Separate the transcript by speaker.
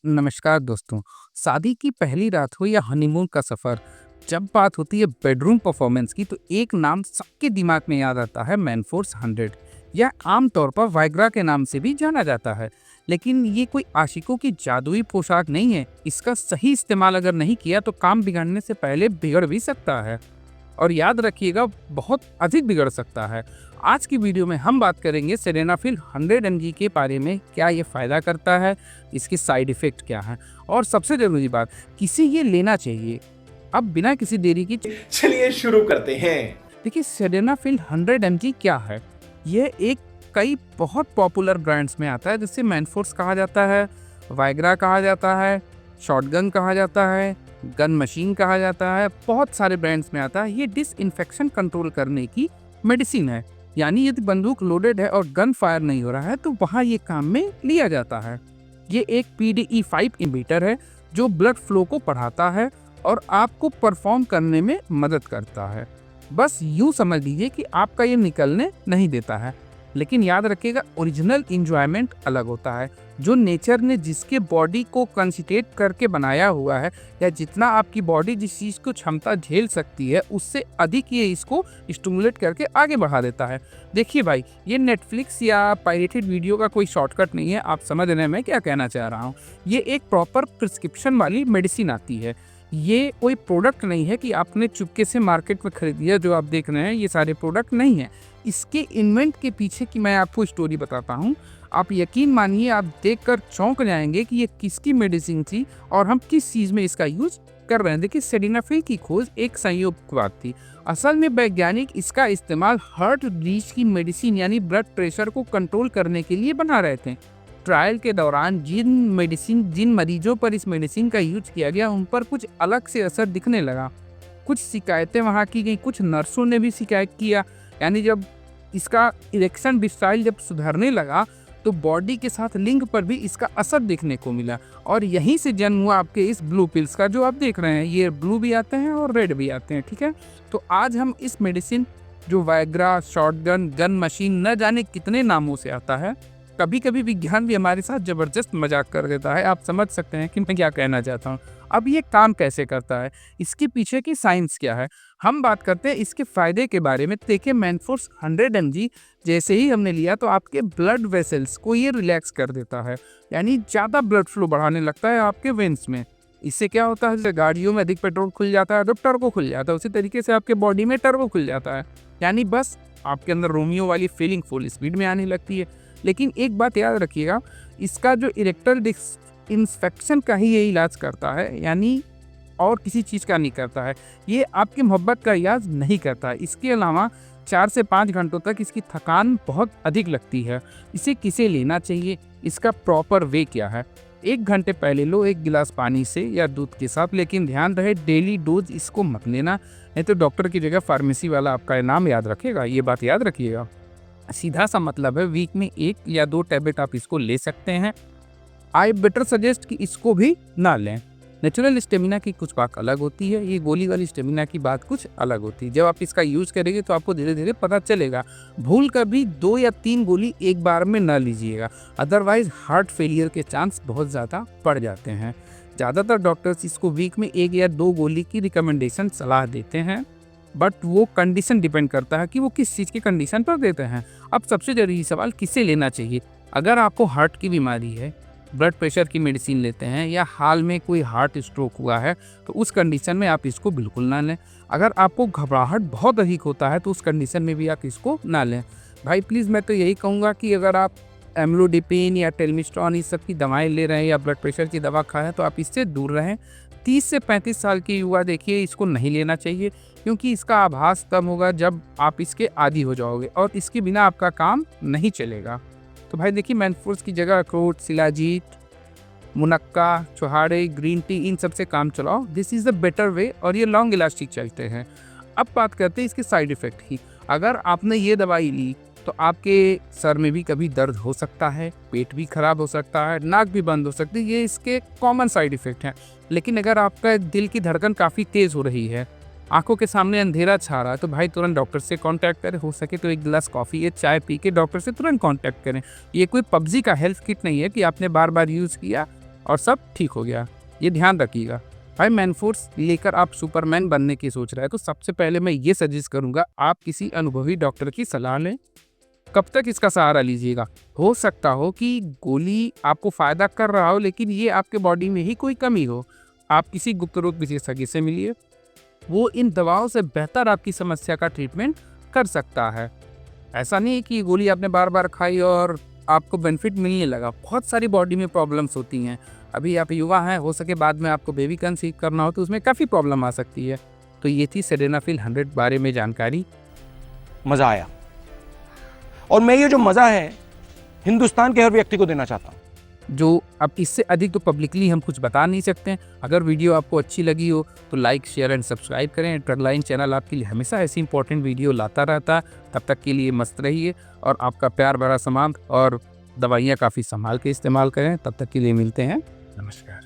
Speaker 1: नमस्कार दोस्तों। शादी की पहली रात हो या हनीमून का सफ़र, जब बात होती है बेडरूम परफॉर्मेंस की तो एक नाम सबके दिमाग में याद आता है मैनफोर्स 100। यह आमतौर पर वाइग्रा के नाम से भी जाना जाता है। लेकिन ये कोई आशिकों की जादुई पोशाक नहीं है। इसका सही इस्तेमाल अगर नहीं किया तो काम बिगड़ने से पहले बिगड़ भी सकता है। और याद रखिएगा, बहुत अधिक बिगड़ सकता है। आज की वीडियो में हम बात करेंगे सिडेनाफिल 100 mg के बारे में। क्या ये फ़ायदा करता है, इसके साइड इफ़ेक्ट क्या हैं, और सबसे ज़रूरी बात, किसे ये लेना चाहिए। अब बिना किसी देरी की
Speaker 2: चलिए शुरू करते हैं।
Speaker 1: देखिए, सिडेनाफिल 100 mg क्या है। यह एक कई बहुत पॉपुलर ब्रांड्स में आता है, जिससे मैनफोर्स कहा जाता है, वाइग्रा कहा जाता है, शॉटगन कहा जाता है, गन मशीन कहा जाता है। बहुत सारे ब्रांड्स में आता है। ये डिसइंफेक्शन कंट्रोल करने की मेडिसिन है। यानी यदि बंदूक लोडेड है और गन फायर नहीं हो रहा है तो वहाँ ये काम में लिया जाता है। ये एक PDE5 इनहिबिटर है जो ब्लड फ्लो को बढ़ाता है और आपको परफॉर्म करने में मदद करता है। बस यूँ समझ लीजिए कि आपका ये निकलने नहीं देता है। लेकिन याद रखिएगा, ओरिजिनल इंजॉयमेंट अलग होता है। जो नेचर ने जिसके बॉडी को कंसिडेट करके बनाया हुआ है, या जितना आपकी बॉडी जिस चीज़ को क्षमता झेल सकती है, उससे अधिक ये इसको स्टिमुलेट करके आगे बढ़ा देता है। देखिए भाई, ये नेटफ्लिक्स या पायरेटेड वीडियो का कोई शॉर्टकट नहीं है। आप समझ रहे हैं मैं क्या कहना चाह रहा हूँ। ये एक प्रॉपर प्रिस्क्रिप्शन वाली मेडिसिन आती है। ये कोई प्रोडक्ट नहीं है कि आपने चुपके से मार्केट में खरीद लिया। जो आप देख रहे हैं ये सारे प्रोडक्ट नहीं है। इसके इन्वेंट के पीछे की मैं आपको स्टोरी बताता हूँ। आप यकीन मानिए, आप देखकर चौंक जाएंगे कि ये किसकी मेडिसिन थी और हम किस चीज़ में इसका यूज कर रहे हैं। देखिए, सिडेनाफिल की खोज एक संयोग थी। असल में वैज्ञानिक इसका इस्तेमाल हार्ट डिजीज की मेडिसिन यानी ब्लड प्रेशर को कंट्रोल करने के लिए बना रहे थे। ट्रायल के दौरान जिन मरीजों पर इस मेडिसिन का यूज किया गया, उन पर कुछ अलग से असर दिखने लगा। कुछ शिकायतें वहाँ की गई, कुछ नर्सों ने भी शिकायत किया। यानी जब इसका इरेक्शन डिस्चार्ज जब सुधरने लगा तो बॉडी के साथ लिंग पर भी इसका असर देखने को मिला। और यहीं से जन्म हुआ आपके इस ब्लू पिल्स का, जो आप देख रहे हैं। ये ब्लू भी आते हैं और रेड भी आते हैं, ठीक है। तो आज हम इस मेडिसिन, जो वाइग्रा, शॉटगन, गन मशीन, न जाने कितने नामों से आता है, कभी कभी विज्ञान भी हमारे साथ ज़बरदस्त मजाक कर देता है। आप समझ सकते हैं कि मैं क्या कहना चाहता हूँ। अब ये काम कैसे करता है, इसके पीछे की साइंस क्या है, हम बात करते हैं इसके फ़ायदे के बारे में। देखिए, मैनफोर्स 100 mg जैसे ही हमने लिया तो आपके ब्लड वेसल्स को ये रिलैक्स कर देता है। यानी ज़्यादा ब्लड फ्लो बढ़ाने लगता है आपके वेंस में। इससे क्या होता है, जैसे गाड़ियों में अधिक पेट्रोल खुल जाता है तो टर्बो खुल जाता है, उसी तरीके से आपके बॉडी में टर्बो खुल जाता है। यानी बस आपके अंदर रोमियो वाली फीलिंग फुल स्पीड में आने लगती है। लेकिन एक बात याद रखिएगा, इसका जो इरेक्टल डिसइंफेक्शन का ही ये इलाज करता है, यानी और किसी चीज़ का नहीं करता है। ये आपकी मोहब्बत का इलाज नहीं करता है। इसके अलावा 4 से 5 घंटों तक इसकी थकान बहुत अधिक लगती है। इसे किसे लेना चाहिए, इसका प्रॉपर वे क्या है। 1 घंटे पहले लो, 1 गिलास पानी से या दूध के साथ। लेकिन ध्यान रहे, डेली डोज इसको मत लेना, नहीं तो डॉक्टर की जगह फार्मेसी वाला आपका नाम याद रखेगा। ये बात याद रखिएगा। सीधा सा मतलब है, वीक में 1 या 2 टैबलेट आप इसको ले सकते हैं। आई बेटर सजेस्ट कि इसको भी ना लें। नेचुरल स्टेमिना की कुछ बात अलग होती है, ये गोली वाली स्टेमिना की बात कुछ अलग होती है। जब आप इसका यूज़ करेंगे तो आपको धीरे धीरे पता चलेगा। भूल कर भी 2 या 3 गोली एक बार में ना लीजिएगा, अदरवाइज हार्ट फेलियर के चांस बहुत ज़्यादा बढ़ जाते हैं। ज़्यादातर डॉक्टर्स इसको वीक में 1 या 2 गोली की रिकमेंडेशन सलाह देते हैं, बट वो कंडीशन डिपेंड करता है कि वो किस चीज़ की कंडीशन पर देते हैं। अब सबसे ज़रूरी सवाल, किसे लेना चाहिए। अगर आपको हार्ट की बीमारी है, ब्लड प्रेशर की मेडिसिन लेते हैं, या हाल में कोई हार्ट स्ट्रोक हुआ है, तो उस कंडीशन में आप इसको बिल्कुल ना लें। अगर आपको घबराहट बहुत अधिक होता है तो उस कंडीशन में भी आप इसको ना लें। भाई प्लीज़, मैं तो यही कहूँगा कि अगर आप एम्लोडिपिन या टेलमिस्ट्रॉन इस सब की दवाएँ ले रहे हैं या ब्लड प्रेशर की दवा खाएँ तो आप इससे दूर रहें। 30 से 35 साल के युवा देखिए, इसको नहीं लेना चाहिए, क्योंकि इसका आभास तब होगा जब आप इसके आदी हो जाओगे और इसके बिना आपका काम नहीं चलेगा। तो भाई देखिए, मैनफोर्स की जगह अखरोट, शिलाजीत, मुनक्का, छोहाड़े, ग्रीन टी, इन सब से काम चलाओ। This is the better way, और ये लॉन्ग इलास्टिक चलते हैं। अब बात करते हैं इसके साइड इफ़ेक्ट की। अगर आपने ये दवाई ली तो आपके सर में भी कभी दर्द हो सकता है, पेट भी खराब हो सकता है, नाक भी बंद हो सकती है। ये इसके कॉमन साइड इफ़ेक्ट हैं। लेकिन अगर आपका दिल की धड़कन काफ़ी तेज़ हो रही है, आंखों के सामने अंधेरा छा रहा है, तो भाई तुरंत डॉक्टर से कांटेक्ट करें। हो सके तो 1 गिलास कॉफ़ी या चाय पी के डॉक्टर से तुरंत कांटेक्ट करें। ये कोई पबजी का हेल्थ किट नहीं है कि आपने बार बार यूज़ किया और सब ठीक हो गया। ये ध्यान रखिएगा। भाई मैनफोर्स लेकर आप सुपरमैन बनने की सोच रहे हैं तो सबसे पहले मैं ये सजेस्ट करूंगा आप किसी अनुभवी डॉक्टर की सलाह लें। कब तक इसका सहारा लीजिएगा? हो सकता हो कि गोली आपको फायदा कर रहा हो लेकिन ये आपके बॉडी में ही कोई कमी हो। आप किसी गुप्त रोग विशेषज्ञ से मिलिए, वो इन दवाओं से बेहतर आपकी समस्या का ट्रीटमेंट कर सकता है। ऐसा नहीं है कि ये गोली आपने बार बार खाई और आपको बेनिफिट मिलने लगा। बहुत सारी बॉडी में प्रॉब्लम्स होती हैं। अभी आप युवा हैं, हो सके बाद में आपको बेबी कंसीव करना हो तो उसमें काफ़ी प्रॉब्लम आ सकती है। तो ये थी सिडेनाफिल 100 बारे में जानकारी।
Speaker 3: मजा आया और मैं ये जो मजा है हिंदुस्तान के हर व्यक्ति को देना चाहता हूँ।
Speaker 1: जो अब इससे अधिक तो पब्लिकली हम कुछ बता नहीं सकते हैं। अगर वीडियो आपको अच्छी लगी हो तो लाइक, शेयर एंड सब्सक्राइब करें। ड्रग लाइन चैनल आपके लिए हमेशा ऐसी इंपॉर्टेंट वीडियो लाता रहता है। तब तक के लिए मस्त रहिए और आपका प्यार भरा सामान और दवाइयाँ काफ़ी संभाल के इस्तेमाल करें। तब तक के लिए मिलते हैं। नमस्कार।